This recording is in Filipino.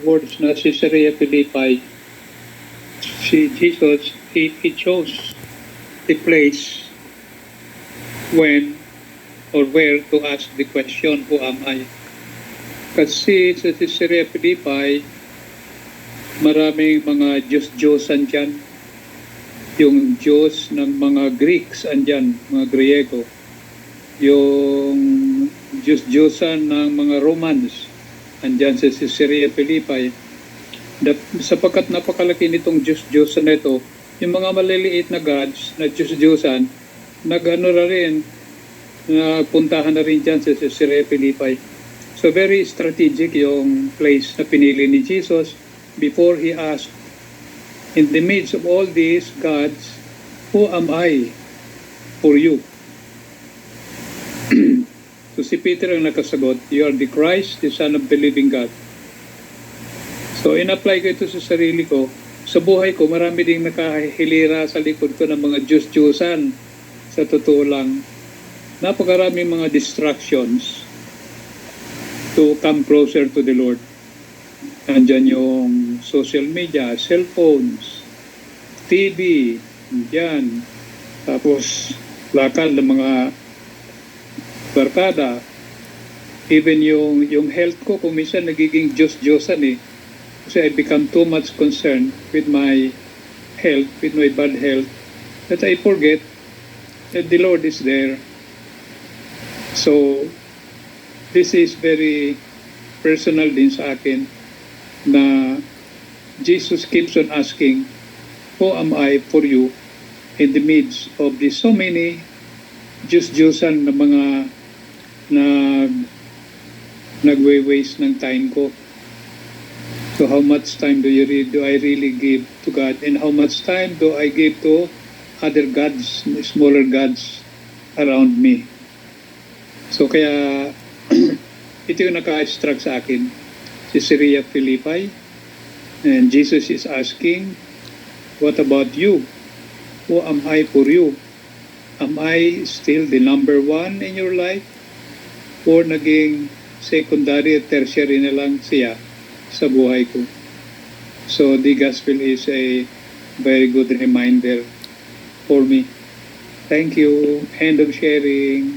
words na Caesarea Philippi, si Jesus, he chose the place when or where to ask the question, who am I? Kasi sa Caesarea Philippi, maraming mga Diyos-Diyosan dyan. Yung Diyos ng mga Greeks andyan, mga Griego. Yung Diyos-Diyosan ng mga Romans andyan sa Caesarea Philippi. Sapagkat napakalaki nitong Diyos-Diyosan na ito, yung mga maliliit na gods na Diyos-Diyosan, nag-ano na rin, puntahan na rin dyan sa Caesarea Philippi. So very strategic yung place na pinili ni Jesus before he asked, in the midst of all these gods, who am I for you? So si Peter ang nakasagot, you are the Christ, the Son of the living God. So in-apply ko ito sa sarili ko. Sa buhay ko, marami ding nakahilira sa likod ko ng mga Diyos-Diyosan. Sa totoo lang, napakaraming mga distractions to come closer to the Lord. Andyan yung social media, cellphones, TV, yan. Tapos lakad ng mga barkada. Even yung health ko, kung minsan nagiging Diyos-Diyosan eh. Kasi I become too much concerned with my health, with my bad health, that I forget that the Lord is there. So, this is very personal din sa akin na Jesus keeps on asking, who am I for you in the midst of the so many Diyos-Diyosan na mga nagwe-waste ng time ko. So how much time do I really give to God, and how much time do I give to other gods, smaller gods around me? So kaya ito yung naka-extract sa akin, Caesarea Philippi, and Jesus is asking, what about you? Who am I for you? Am I still the number one in your life? Or naging secondary at tertiary na lang siya sa buhay ko? So the gospel is a very good reminder for me. Thank you. End of sharing.